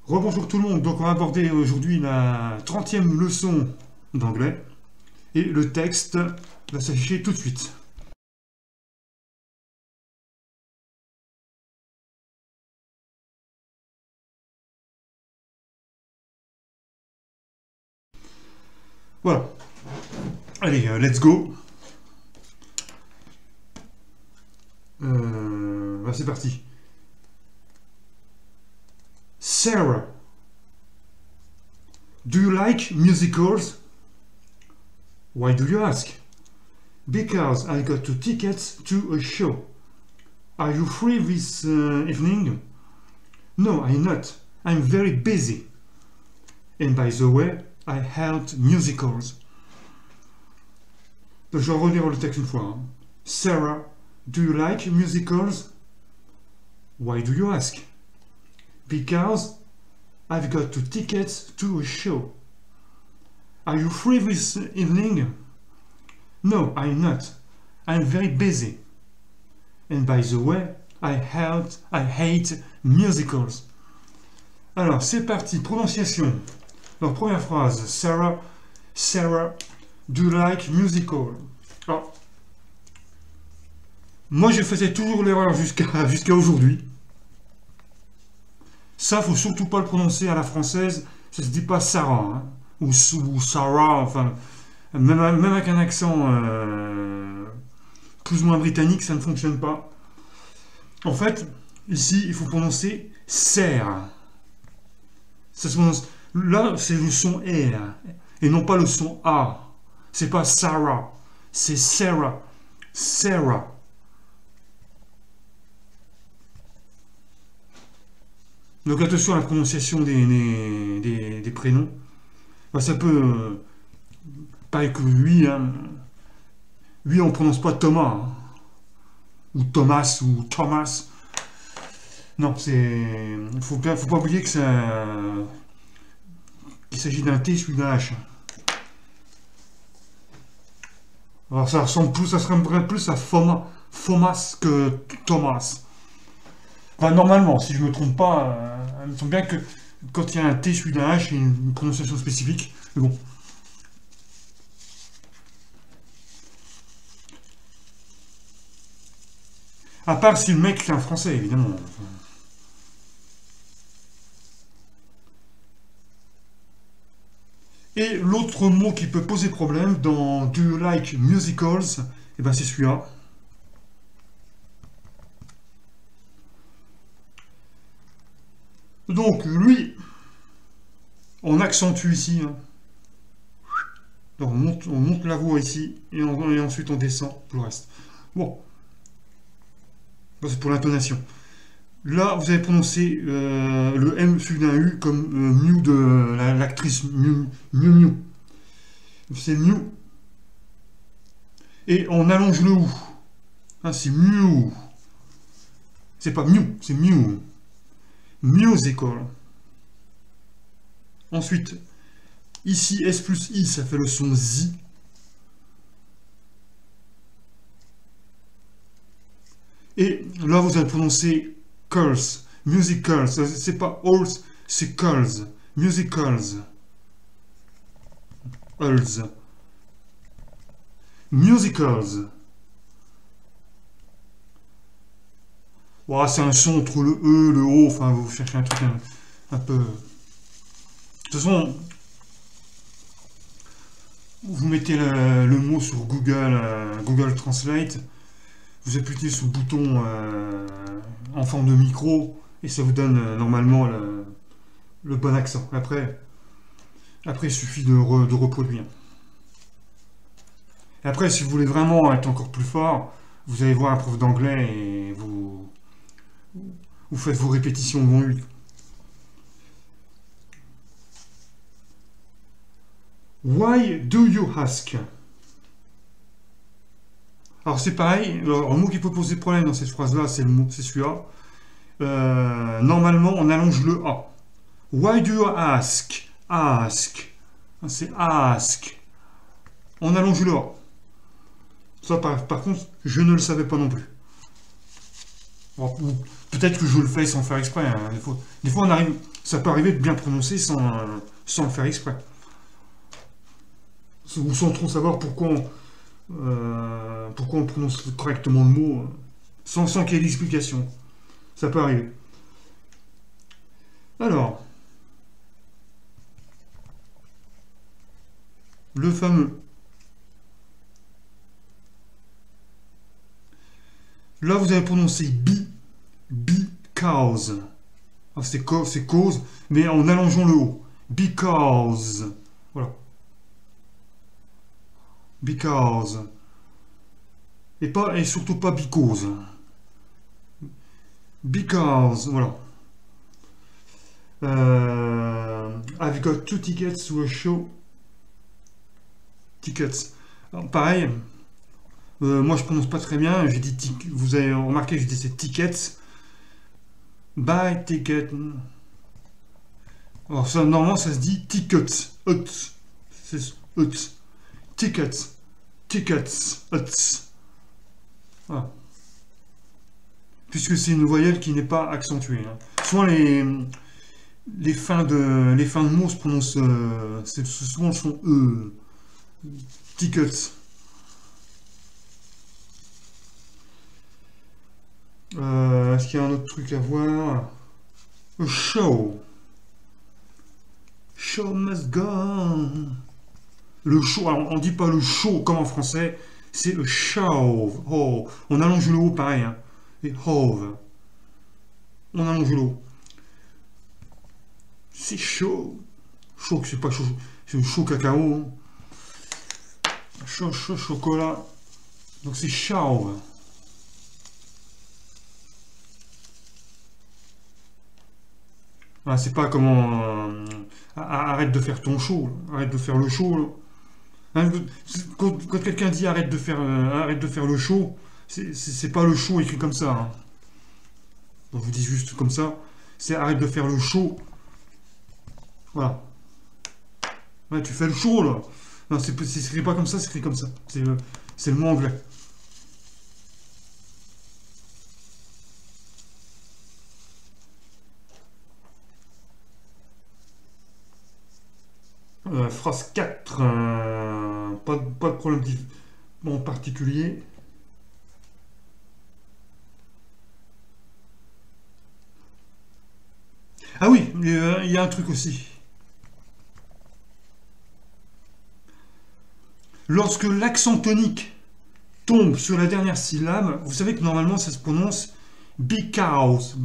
Rebonjour tout le monde, donc on va aborder aujourd'hui la 30e leçon d'anglais et le texte va s'afficher tout de suite. Voilà, allez, let's go. C'est parti. Sarah, do you like musicals? Why do you ask? Because I got 2 tickets to a show. Are you free this evening? No, I'm not. I'm very busy. And by the way, I hate musicals. Donc, je vais relire le texte une fois. Hein. Sarah, do you like musicals? Why do you ask? Because I've got 2 tickets to a show. Are you free this evening? No, I'm not. I'm very busy. And by the way, I hate musicals. Alors, c'est parti. Prononciation. Donc, première phrase. Sarah, do you like musical? Alors, moi, je faisais toujours l'erreur jusqu'à aujourd'hui. Ça, faut surtout pas le prononcer à la française. Ça se dit pas Sarah, hein, ou Sarah, enfin, même avec un accent plus ou moins britannique, ça ne fonctionne pas. En fait, ici, il faut prononcer Sarah. Ça se prononce. Là, c'est le son R et non pas le son A. C'est pas Sarah, c'est Sarah. Sarah. Donc attention à la prononciation des prénoms. Bah, ça peut... pareil que lui, hein. Lui on ne prononce pas Thomas. Hein. Ou Thomas, ou Thomas. Non, c'est... Faut pas oublier que ça... qu'il s'agit d'un T suivi d'un H. Alors ça ressemblerait plus à Thomas que Thomas. Enfin, normalement, si je ne me trompe pas, il me semble bien que quand il y a un T suivi d'un H, il y a une prononciation spécifique. Mais bon. À part si le mec est un français, évidemment. Et l'autre mot qui peut poser problème dans Do you like musicals, eh ben c'est celui-là. Donc lui, on accentue ici. Hein. Donc on monte la voix ici et ensuite on descend pour le reste. Bon, c'est pour l'intonation. Là, vous avez prononcé le M suivi d'un U comme Mew de l'actrice Mew. C'est Mew. Et on allonge le OU. Hein, c'est Mew. C'est pas Mew, c'est Mew. Musical. Ensuite, ici, S plus I, ça fait le son Z. Et là, vous allez prononcer curls, musicals. C'est pas halls, c'est curls. Musicals. Halls. Musicals. Wow, c'est un son entre le E, le O, enfin vous cherchez un truc un peu... De toute façon, vous mettez le mot sur Google Translate, vous appuyez sur le bouton en forme de micro et ça vous donne normalement le bon accent. Après il suffit de reproduire. Et après, si vous voulez vraiment être encore plus fort, vous allez voir un prof d'anglais et vous faites vos répétitions devant lui. Why do you ask? Alors c'est pareil, le mot qui peut poser problème dans cette phrase-là, c'est celui-là. Normalement, on allonge le A. Why do you ask? Ask. C'est ask. On allonge le A. Ça, par contre, je ne le savais pas non plus. Alors, Peut-être que je le fais sans faire exprès. Hein. Des fois on arrive, ça peut arriver de bien prononcer sans le faire exprès. Ou sans trop savoir pourquoi on prononce correctement le mot, sans qu'il y ait d'explication. Ça peut arriver. Alors, le fameux. Là, vous avez prononcé because. C'est cause, mais en allongeant le O. Because. Voilà. Because. Et surtout pas because. Because, voilà. I've got 2 tickets to a show. Tickets. Alors, pareil, moi je prononce pas très bien. J'ai dit vous avez remarqué que je disais tickets. Buy ticket. Alors ça, normalement ça se dit tickets. C'est tickets. Tickets. Voilà. Puisque c'est une voyelle qui n'est pas accentuée. Hein. Souvent les fins de mots se prononcent, souvent le son E. Tickets. Est-ce qu'il y a un autre truc à voir? A show. Show must go on. Le show, alors on dit pas le show comme en français, c'est a show. Oh. On allonge le haut pareil. Hein. Et hove. On allonge le haut. C'est chaud. Chaud, c'est pas chaud. C'est chaud cacao. Hein. Chaud chocolat. Donc c'est chaud. Ah, c'est pas comment. Arrête de faire ton show. Arrête de faire le show. Hein, quand quelqu'un dit arrête de faire le show, c'est pas le show écrit comme ça. Hein. Donc, je vous dis juste comme ça. C'est arrête de faire le show. Voilà. Ouais, tu fais le show là. Non, c'est écrit pas comme ça, c'est écrit comme ça. C'est le mot anglais. Phrase 4. Pas de problème en particulier. Ah oui, il y a un truc aussi. Lorsque l'accent tonique tombe sur la dernière syllabe, vous savez que normalement ça se prononce because.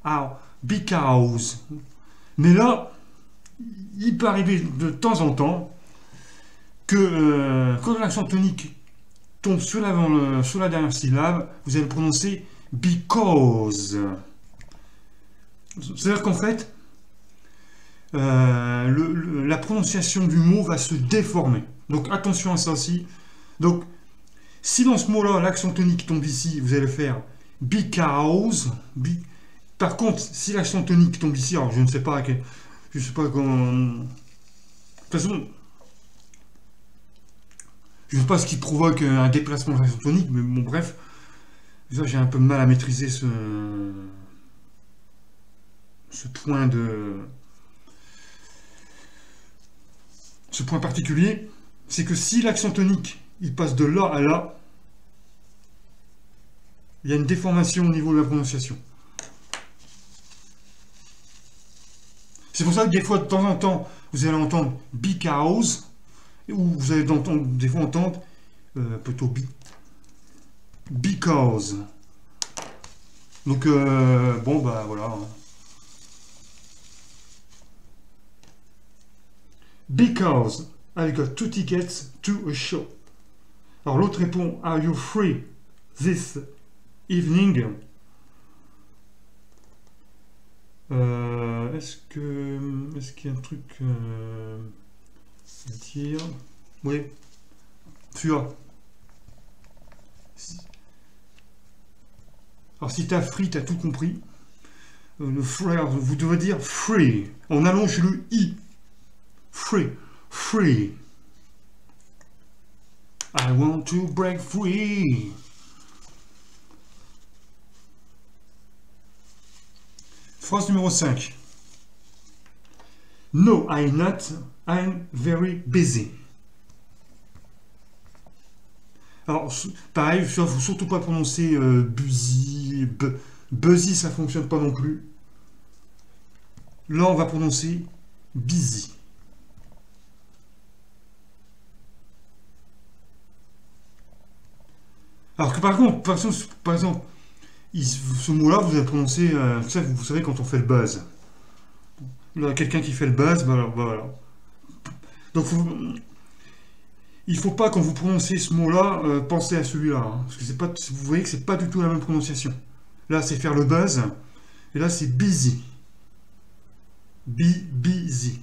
Ah, because. Mais là, il peut arriver de temps en temps que quand l'accent tonique tombe sur la dernière syllabe, vous allez le prononcer because. C'est-à-dire qu'en fait, la prononciation du mot va se déformer. Donc attention à ça aussi. Donc, si dans ce mot-là, l'accent tonique tombe ici, vous allez faire because. Par contre, si l'accent tonique tombe ici, alors je ne sais pas comment. De toute façon, je ne sais pas ce qui provoque un déplacement de l'accent tonique, mais bon, bref, j'ai un peu de mal à maîtriser ce point particulier, c'est que si l'accent tonique il passe de là à là, il y a une déformation au niveau de la prononciation. C'est pour ça que des fois, de temps en temps, vous allez entendre because, ou vous allez des fois entendre plutôt because. Donc, bon, bah voilà. Because I've got 2 tickets to a show. Alors l'autre répond, are you free this evening? Est-ce qu'il y a un truc à dire? Oui. Tu as. Alors si t'as free, t'as tout compris. Le free, vous devez dire free. On allonge le i. Free. I want to break free. Phrase numéro 5. No, I'm not. I'm very busy. Alors, pareil, il ne faut surtout pas prononcer busy. Busy, ça ne fonctionne pas non plus. Là, on va prononcer busy. Alors que par contre, par exemple ce mot-là, vous allez prononcer, vous savez, quand on fait le buzz. Là, quelqu'un qui fait le buzz, voilà. Donc, il ne faut pas, quand vous prononcez ce mot-là, penser à celui-là. Hein, parce que pas, vous voyez que c'est pas du tout la même prononciation. Là, c'est faire le buzz. Et là, c'est busy. Busy.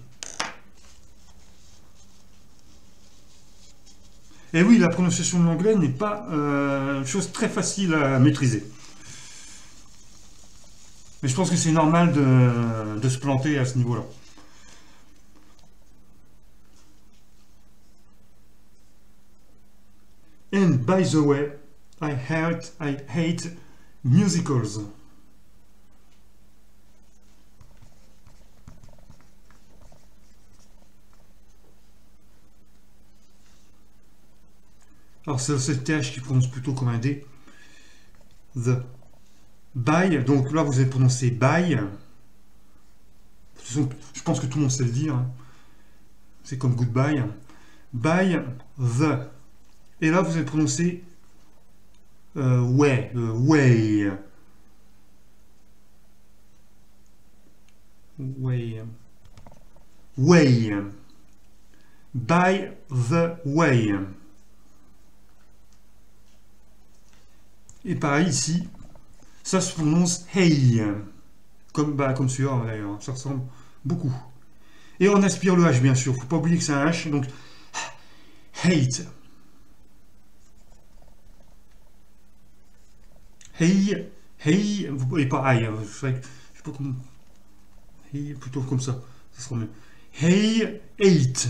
Et oui, la prononciation de l'anglais n'est pas une chose très facile à maîtriser. Mais je pense que c'est normal de se planter à ce niveau-là. And by the way, I hate musicals. Alors c'est le TH qui prononce plutôt comme un D. The. By, donc là vous allez prononcer by. Je pense que tout le monde sait le dire. C'est comme goodbye. By the. Et là vous allez prononcer way. Way. Way. Way. By the way. Et pareil ici, ça se prononce hey, comme celui-là d'ailleurs, ça ressemble beaucoup. Et on aspire le H bien sûr, faut pas oublier que c'est un H, donc hate. Hey, et pas I, je sais pas comment. Hey, plutôt comme ça sera mieux. Hey, hate.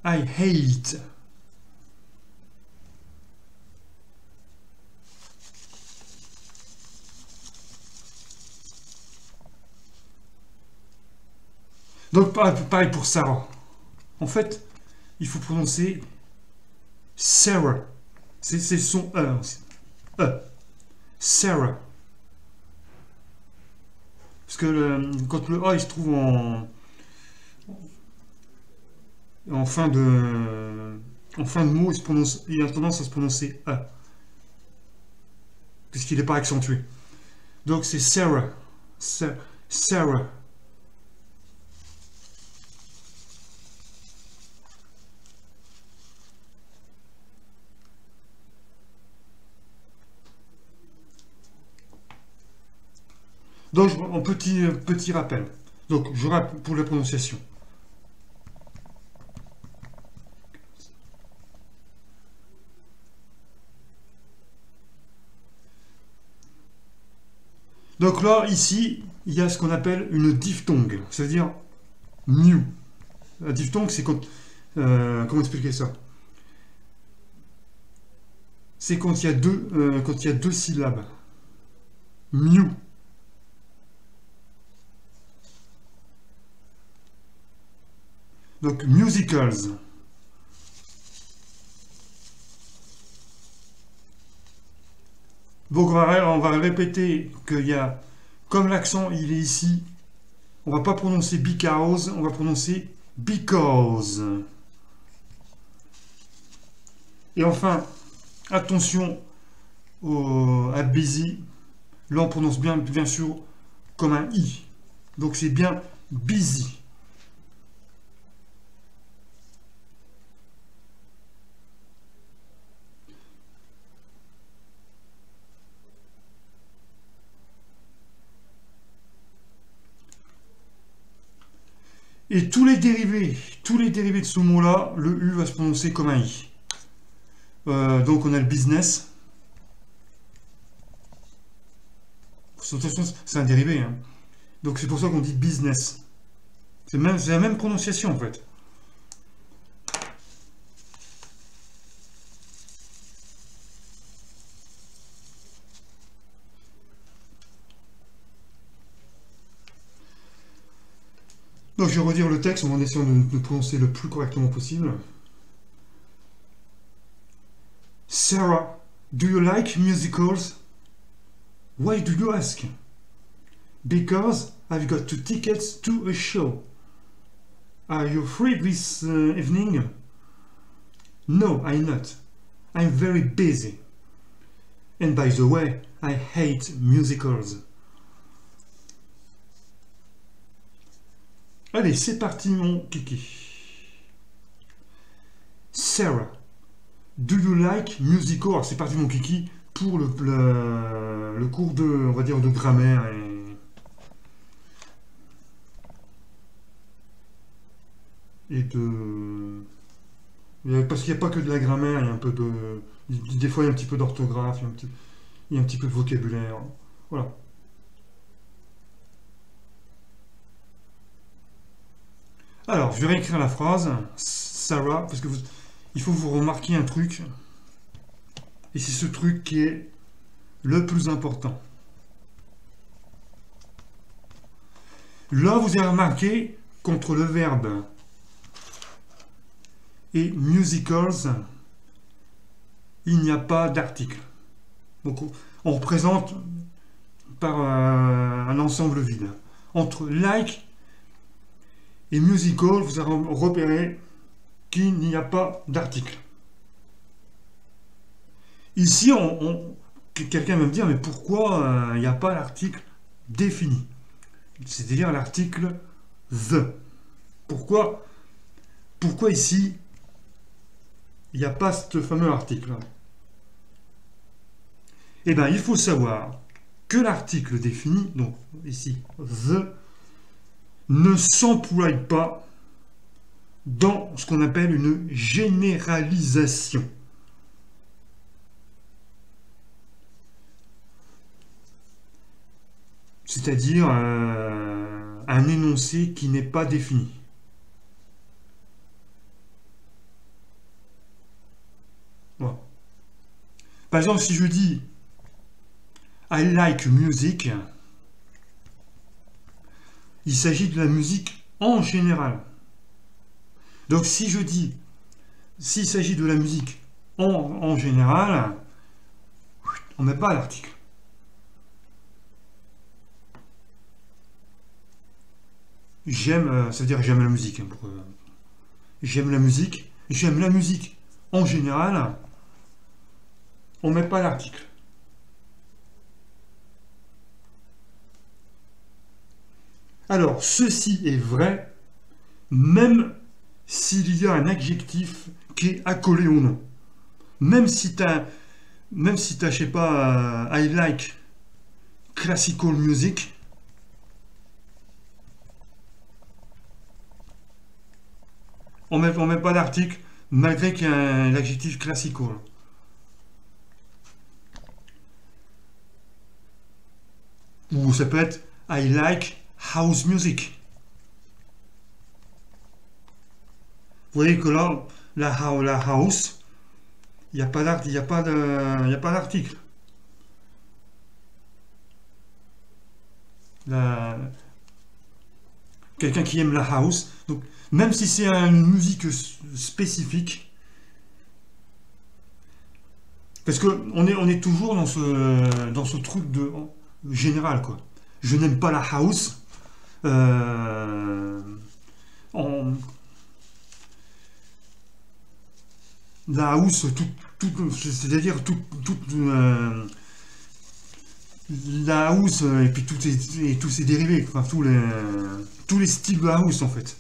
I hate. Donc pareil pour Sarah. En fait, il faut prononcer Sarah. C'est son E. Sarah. Parce que quand le A il se trouve en fin de mot, il a tendance à se prononcer E. Puisqu'il n'est pas accentué. Donc c'est Sarah. Sarah. Donc, un petit rappel. Donc, je rappelle pour la prononciation. Donc là, ici, il y a ce qu'on appelle une diphtongue, c'est-à-dire new. La diphtongue, c'est quand... comment expliquer ça? C'est quand il y a deux syllabes. New. Donc, musicals. Donc, on va répéter qu'il y a, comme l'accent il est ici, on va pas prononcer because, on va prononcer because. Et enfin, attention à busy. Là, on prononce bien sûr comme un i. Donc, c'est bien busy. Et tous les dérivés de ce mot-là, le U va se prononcer comme un I. Donc on a le business. De toute façon, c'est un dérivé. Hein. Donc c'est pour ça qu'on dit business. C'est la même prononciation en fait. Donc je vais redire le texte en essayant de prononcer le plus correctement possible. Sarah, do you like musicals? Why do you ask? Because I've got 2 tickets to a show. Are you free this evening? No, I'm not. I'm very busy. And by the way, I hate musicals. Allez, c'est parti mon kiki. Sarah, do you like musicals? Alors, c'est parti mon kiki pour le cours de, on va dire, de grammaire et de... Parce qu'il n'y a pas que de la grammaire, il y a un peu de... Des fois, il y a un petit peu d'orthographe, il y a un petit peu de vocabulaire. Voilà. Alors, je vais réécrire la phrase. Sarah, parce que il faut que vous remarquiez un truc. Et c'est ce truc qui est le plus important. Là, vous avez remarqué, contre le verbe et musicals, il n'y a pas d'article. Donc, on représente par un ensemble vide. Entre like et musical, vous avez repéré qu'il n'y a pas d'article. Ici, quelqu'un va me dire, mais pourquoi il n'y a pas l'article défini? C'est-à-dire l'article the. Pourquoi ici, il n'y a pas ce fameux article? Eh bien, il faut savoir que l'article défini, donc ici, the, ne s'emploie pas dans ce qu'on appelle une généralisation. C'est-à-dire un énoncé qui n'est pas défini. Voilà. Par exemple, si je dis I like music, il s'agit de la musique en général. Donc si je dis, s'il s'agit de la musique en général, on ne met pas l'article. J'aime, ça veut dire j'aime la musique. J'aime la musique en général, on ne met pas l'article. Alors, ceci est vrai, même s'il y a un adjectif qui est accolé au nom. Même si tu as, je sais pas, I like classical music, on met pas d'article, malgré qu'il y a l'adjectif classical. Ou ça peut être I like house music. Vous voyez que là, la house, il n'y a pas d'article. Quelqu'un qui aime la house, donc même si c'est une musique spécifique, parce que on est toujours dans ce truc de général, quoi. Je n'aime pas la house. La house, c'est-à-dire la house et puis tous ses dérivés, enfin tous les styles de la house en fait.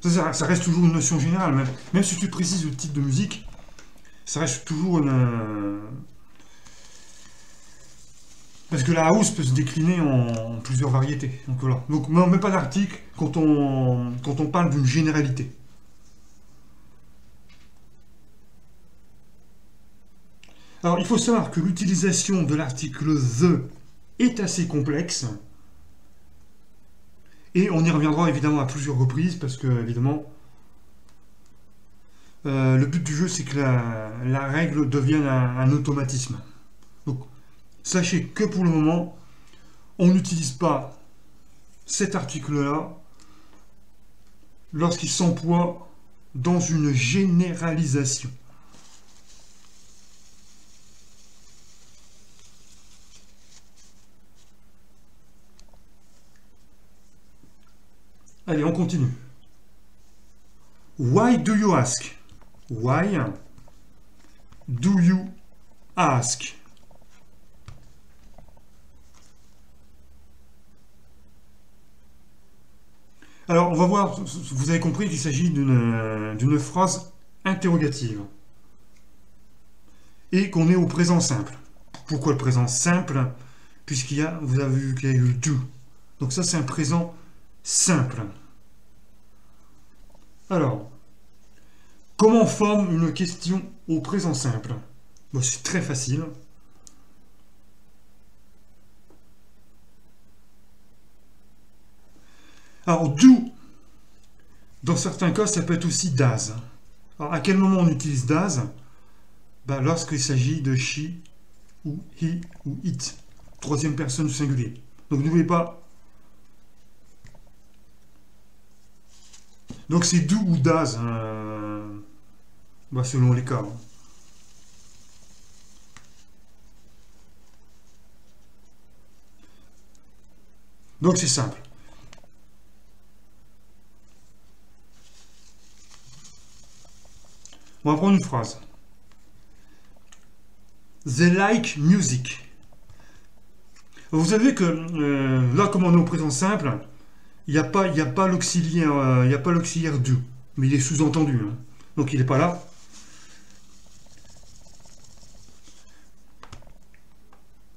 Ça reste toujours une notion générale, même si tu précises le type de musique, ça reste toujours une... Parce que la house peut se décliner en plusieurs variétés. Donc voilà. Donc on ne met pas d'article quand on parle d'une généralité. Alors il faut savoir que l'utilisation de l'article the est assez complexe. Et on y reviendra évidemment à plusieurs reprises parce que évidemment le but du jeu c'est que la règle devienne un automatisme. Donc sachez que pour le moment, on n'utilise pas cet article-là lorsqu'il s'emploie dans une généralisation. Allez, on continue. Why do you ask? Why do you ask? Alors, on va voir, vous avez compris qu'il s'agit d'une phrase interrogative. Et qu'on est au présent simple. Pourquoi le présent simple? Vous avez vu qu'il y a eu do. Donc ça, c'est un présent simple. Alors, comment on forme une question au présent simple? Bon, c'est très facile. Alors, do, dans certains cas, ça peut être aussi does. Alors, à quel moment on utilise does? Ben, lorsqu'il s'agit de she, ou he, ou it. Troisième personne du singulier. Donc, n'oubliez pas. Donc, c'est do ou does, ben, selon les cas. Donc, c'est simple. On va prendre une phrase. They like music. Vous savez que là, comme on est au présent simple, il n'y a pas l'auxiliaire do, mais il est sous-entendu. Hein. Donc il n'est pas là.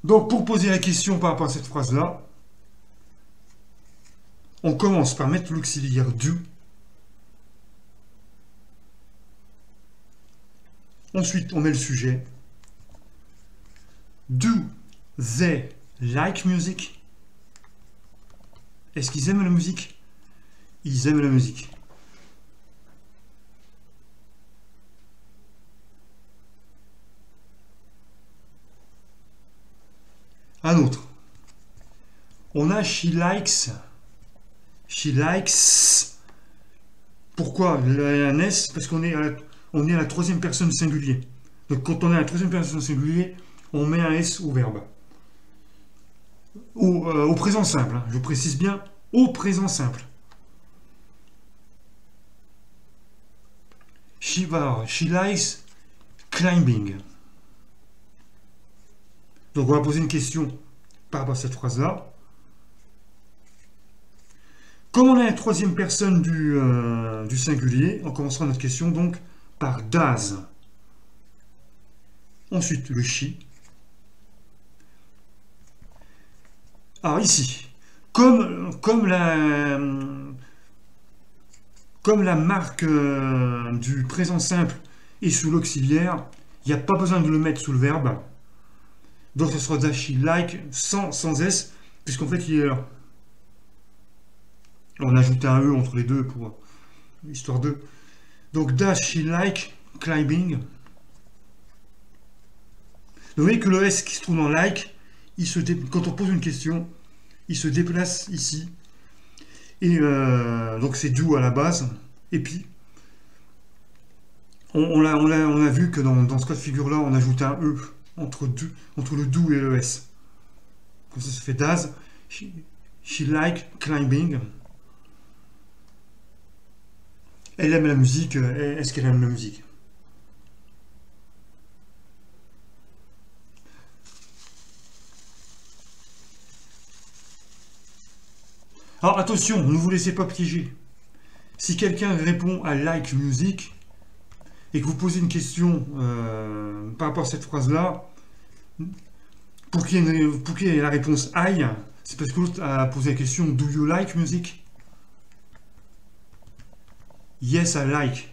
Donc pour poser la question par rapport à cette phrase-là, on commence par mettre l'auxiliaire do. Ensuite, on met le sujet. Do they like music? Est-ce qu'ils aiment la musique? Ils aiment la musique. Un autre. On a she likes. She likes. Pourquoi un S? Parce qu'on est à la troisième personne singulier. Donc quand on est à la troisième personne singulier, on met un S au verbe. Au présent simple. Hein. Je précise bien, au présent simple. She likes climbing. Donc on va poser une question par rapport à cette phrase-là. Comme on est à la troisième personne du singulier, on commencera notre question donc par does. Ensuite, le she. Alors ici, comme la marque du présent simple est sous l'auxiliaire, il n'y a pas besoin de le mettre sous le verbe. Donc ce sera does she like sans S, puisqu'en fait il est là. On ajoute un E entre les deux pour histoire de. Donc does she like climbing? Vous voyez que le S qui se trouve dans like, quand on pose une question, il se déplace ici. Et donc c'est do à la base. Et puis, on a vu que dans ce cas de figure-là, on ajoute un E entre le do et le S. Comme ça fait does she like climbing? Elle aime la musique. Est-ce qu'elle aime la musique? Alors attention, ne vous laissez pas piéger. Si quelqu'un répond à like music et que vous posez une question par rapport à cette phrase-là, pour qu'il y ait la réponse I, c'est parce que l'autre a posé la question do you like music? Yes, I like.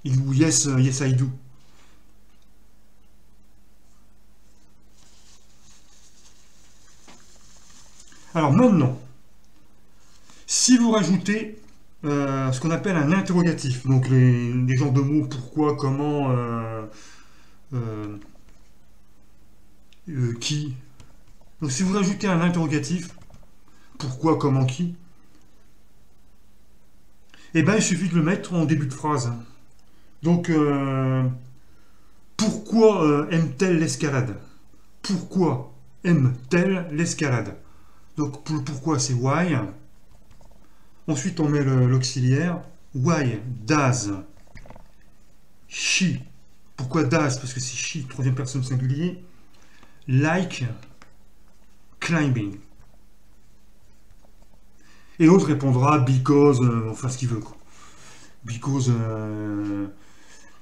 Ou yes, I do. Alors maintenant, si vous rajoutez ce qu'on appelle un interrogatif, donc les genres de mots pourquoi, comment, qui, Donc si vous rajoutez un interrogatif, pourquoi, comment, qui, eh ben il suffit de le mettre en début de phrase. Donc pourquoi aime-t-elle l'escalade? Pourquoi aime-t-elle l'escalade? Donc pour le pourquoi c'est why. Ensuite on met l'auxiliaire. Why does she? Pourquoi does? Parce que c'est she, troisième personne singulier. Like climbing. Et l'autre répondra because, enfin ce qu'il veut quoi. Because, je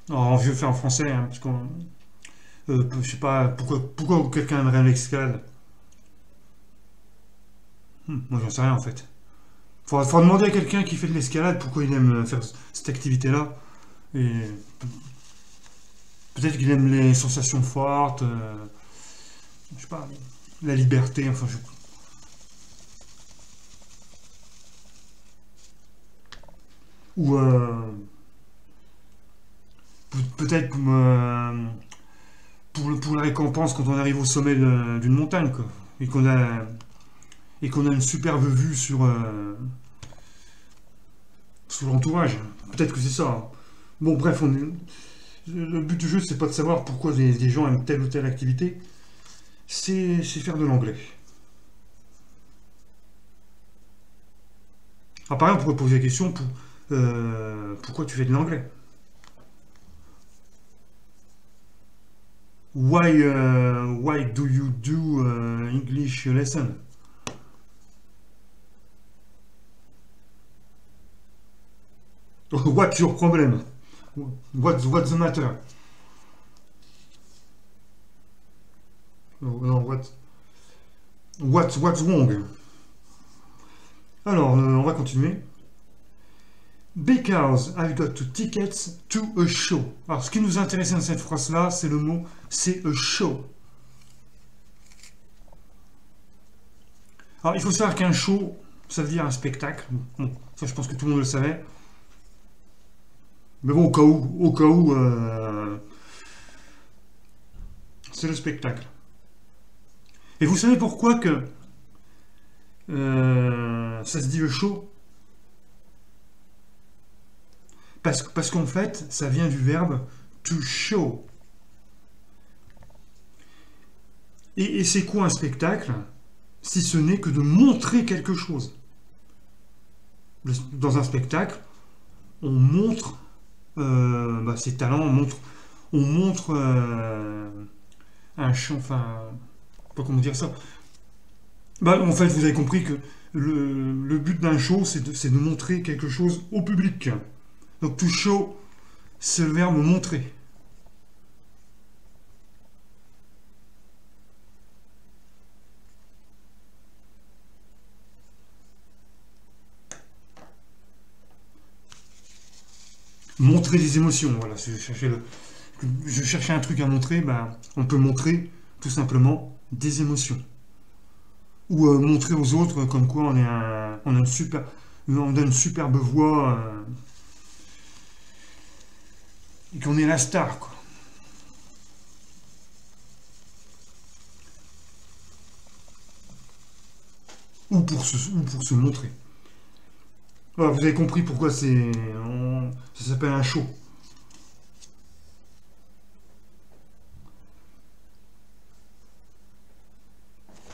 vais faire en français, hein, parce qu'on, je sais pas, pourquoi quelqu'un aimerait l'escalade. Moi j'en sais rien en fait. Faudra demander à quelqu'un qui fait de l'escalade pourquoi il aime faire cette activité-là. Et peut-être qu'il aime les sensations fortes, je sais pas, la liberté, enfin je... Ou peut-être pour la récompense quand on arrive au sommet d'une montagne, quoi. Et qu'on a une superbe vue sur l'entourage. Peut-être que c'est ça, hein. Bon, bref, le but du jeu, c'est pas de savoir pourquoi les gens aiment telle ou telle activité, c'est faire de l'anglais. Alors, par exemple, on pourrait poser la question pourquoi tu fais de l'anglais? Why do you do English lesson? What's your problem? What's the matter? Non, what's wrong? Alors, on va continuer. Because I've got two tickets to a show. Alors, ce qui nous intéresse dans cette phrase-là, c'est le mot, c'est a show. Alors, il faut savoir qu'un show, ça veut dire un spectacle. Bon, ça, je pense que tout le monde le savait. Mais bon, au cas où, c'est le spectacle. Et vous savez pourquoi que ça se dit le show? Parce qu'en fait, ça vient du verbe to show. Et c'est quoi un spectacle? Si ce n'est que de montrer quelque chose. Dans un spectacle, on montre ses talents, on montre un chant, enfin, pas comment dire ça. En fait, vous avez compris que le but d'un show, c'est de montrer quelque chose au public. Donc, to show, c'est le verbe montrer. Montrer des émotions, voilà. Je cherchais un truc à montrer, on peut montrer tout simplement des émotions. Ou montrer aux autres comme quoi on a une superbe voix et qu'on est la star, quoi. Ou pour se montrer. Voilà, vous avez compris pourquoi ça s'appelle un show.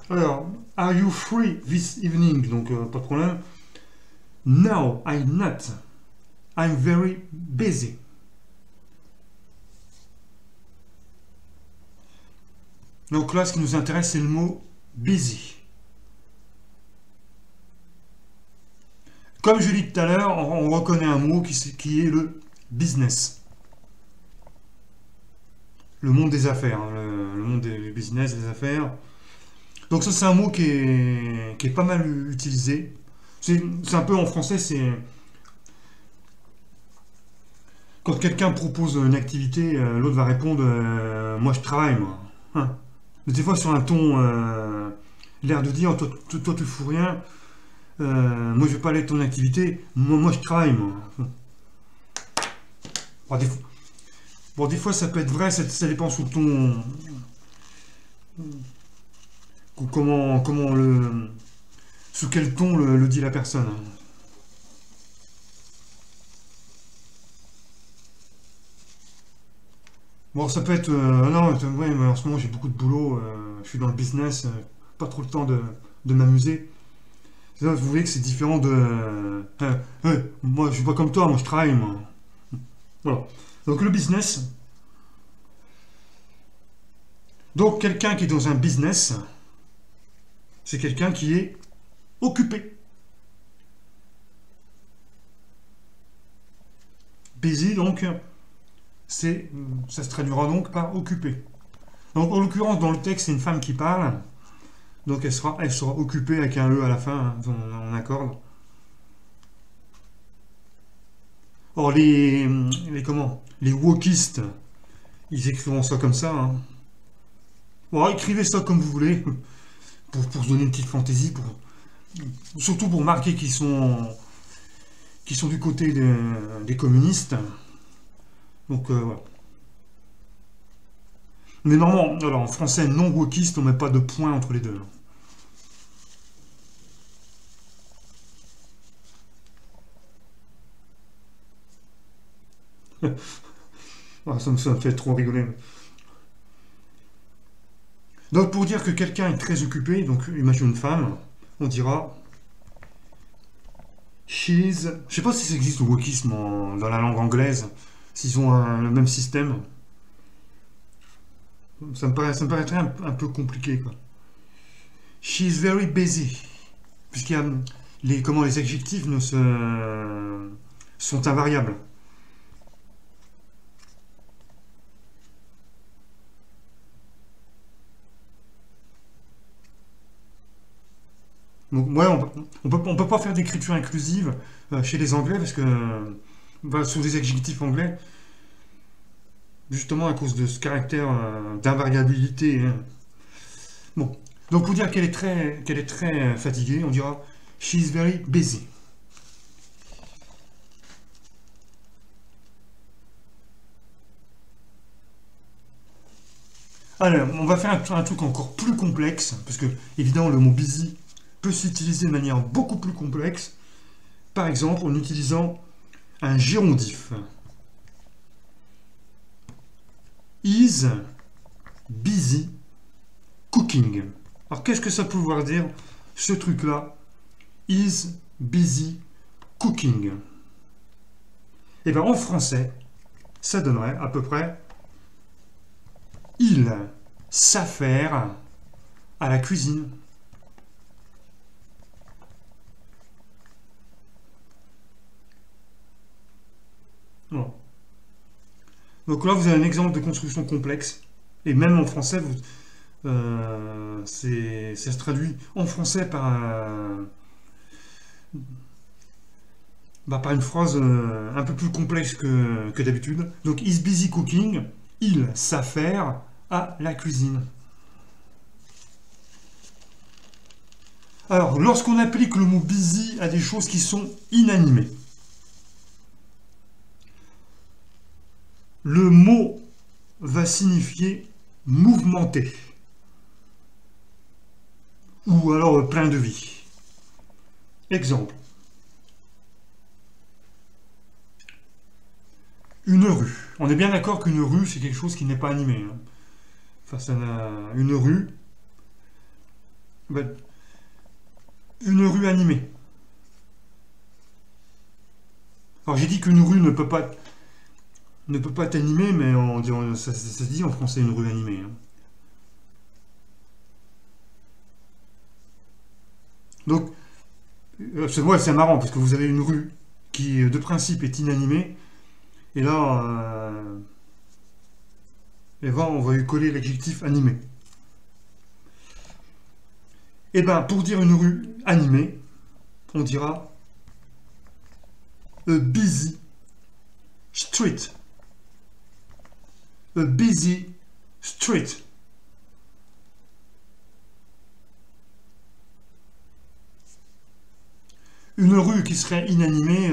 Alors, are you free this evening? Donc, pas de problème. No, I'm not. I'm very busy. Donc là, ce qui nous intéresse, c'est le mot busy. Comme je l'ai dit tout à l'heure, on reconnaît un mot qui est le business. Le monde des affaires, hein, le monde des business, des affaires. Donc ça, c'est un mot qui est pas mal utilisé. C'est un peu en français, c'est... Quand quelqu'un propose une activité, l'autre va répondre moi je travaille, moi. Hein. Mais des fois sur un ton, l'air de dire toi tu fous rien, moi je vais pas aller de ton activité, moi je travaille, moi. Bon, des fois ça peut être vrai, ça dépend sous le ton. comment le... Sous quel ton le dit la personne. Bon, ça peut être... non, ouais, mais en ce moment j'ai beaucoup de boulot, je suis dans le business, pas trop le temps de m'amuser. Vous voyez que c'est différent de... moi je suis pas comme toi, moi je travaille, moi. Voilà. Donc le business. Donc quelqu'un qui est dans un business, c'est quelqu'un qui est occupé. Busy, donc, ça se traduira donc par occupé. Donc en l'occurrence, dans le texte, c'est une femme qui parle. Donc elle sera occupée avec un E à la fin, hein, on accorde. Or les wokistes, ils écrivont ça comme ça. Hein. Bon, écrivez ça comme vous voulez, pour se donner une petite fantaisie, surtout pour marquer qu'ils sont du côté des communistes. Donc voilà. Mais normalement, alors en français non wokiste, on met pas de point entre les deux. Ah, ça me fait trop rigoler. Donc pour dire que quelqu'un est très occupé, donc imagine une femme, on dira she's... Je sais pas si ça existe le wokisme dans la langue anglaise, s'ils ont le même système. Ça me paraîtrait un peu compliqué, quoi. She's very busy. Puisqu'il y a les adjectifs sont invariables. Donc, ouais, on peut pas faire d'écriture inclusive chez les Anglais parce que sous les adjectifs anglais, justement à cause de ce caractère d'invariabilité. Hein. Bon, donc pour dire qu'elle est très fatiguée, on dira she is very busy. Alors, on va faire un truc encore plus complexe, parce que évidemment le mot busy peut s'utiliser de manière beaucoup plus complexe, par exemple en utilisant un gérondif. Is busy cooking. Alors qu'est-ce que ça peut vouloir dire ce truc-là? Is busy cooking. Et bien en français, ça donnerait à peu près il s'affaire à la cuisine. Voilà. Donc là, vous avez un exemple de construction complexe. Et même en français, ça se traduit en français par une phrase un peu plus complexe que d'habitude. Donc, is busy cooking, il s'affaire à la cuisine. Alors, lorsqu'on applique le mot busy à des choses qui sont inanimées, le mot va signifier mouvementé ou alors plein de vie. Exemple. Une rue. On est bien d'accord qu'une rue, c'est quelque chose qui n'est pas animé. Hein. Face à une rue, ben, une rue animée. Alors j'ai dit qu'une rue ne peut pas être animée, mais ça se dit en français une rue animée. Hein. Donc, c'est marrant, parce que vous avez une rue qui, de principe, est inanimée, et là, on va lui coller l'adjectif animé. Et bien, pour dire une rue animée, on dira a busy street. A busy street. Une rue qui serait inanimée,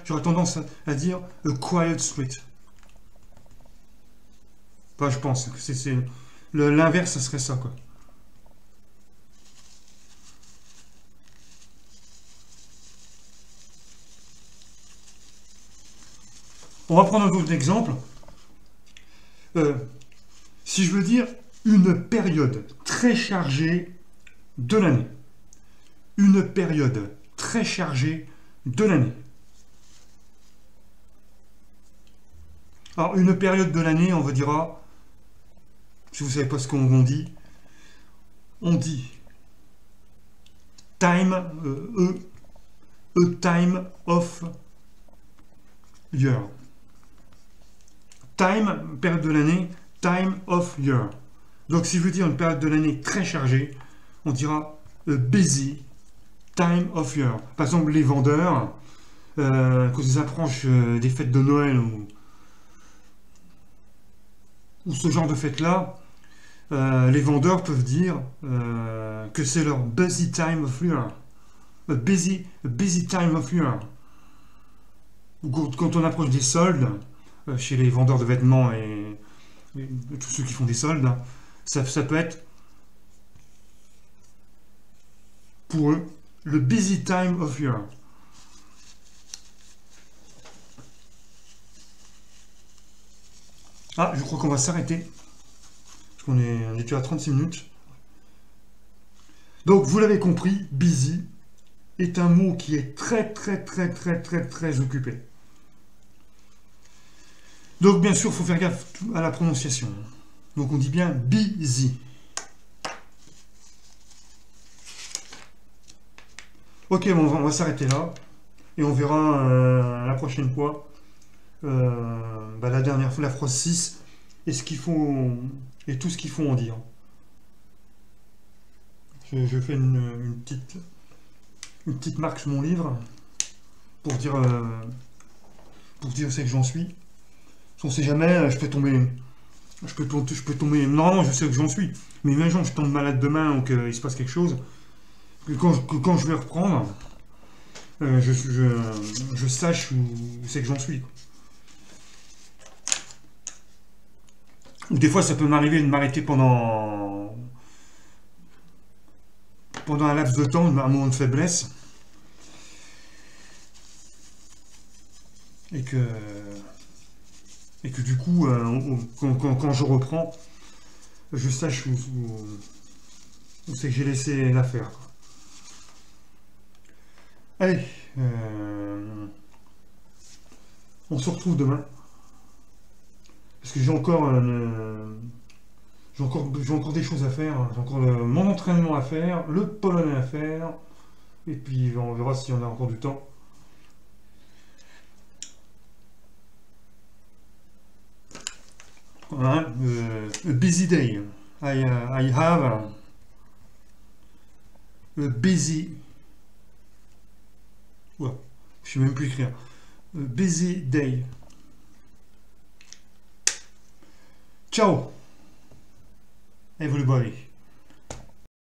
j'aurais tendance à dire a quiet street. Enfin, je pense que L'inverse, ça serait ça, quoi. On va prendre un autre exemple. Si je veux dire une période très chargée de l'année. Une période très chargée de l'année. Alors, une période de l'année, on vous dira, si vous ne savez pas ce qu'on dit, on dit time, a time of year. Time, période de l'année, time of year. Donc, si je veux dire une période de l'année très chargée, on dira a busy time of year. Par exemple, les vendeurs, quand ils approchent des fêtes de Noël ou ce genre de fêtes-là, les vendeurs peuvent dire que c'est leur busy time of year. A busy time of year. Ou quand on approche des soldes, chez les vendeurs de vêtements et tous ceux qui font des soldes, ça peut être pour eux le busy time of year. Ah, je crois qu'on va s'arrêter. Parce qu'on est déjà à 36 minutes. Donc, vous l'avez compris, busy est un mot qui est très occupé. Donc, bien sûr, il faut faire gaffe à la prononciation. Donc, on dit bien busy. Ok, bon, on va s'arrêter là. Et on verra la prochaine fois la dernière fois, la phrase 6, et ce qu'il faut, et tout ce qu'il faut en dire. Je fais une petite marque sur mon livre pour dire où c'est que j'en suis. On sait jamais, je peux tomber. Je peux tomber. Normalement, je sais que j'en suis. Mais imaginons que je tombe malade demain ou qu'il se passe quelque chose. Que quand je vais reprendre, je sache où c'est que j'en suis. Ou des fois, ça peut m'arriver de m'arrêter pendant un laps de temps, un moment de faiblesse. Et que du coup, quand je reprends, je sache où c'est que j'ai laissé l'affaire. Allez, on se retrouve demain. Parce que j'ai encore des choses à faire. J'ai encore mon entraînement à faire, le polonais à faire. Et puis on verra si on a encore du temps. Voilà, a busy day. I have a busy. Ouais, je sais même plus écrire. A busy day. Ciao, everybody.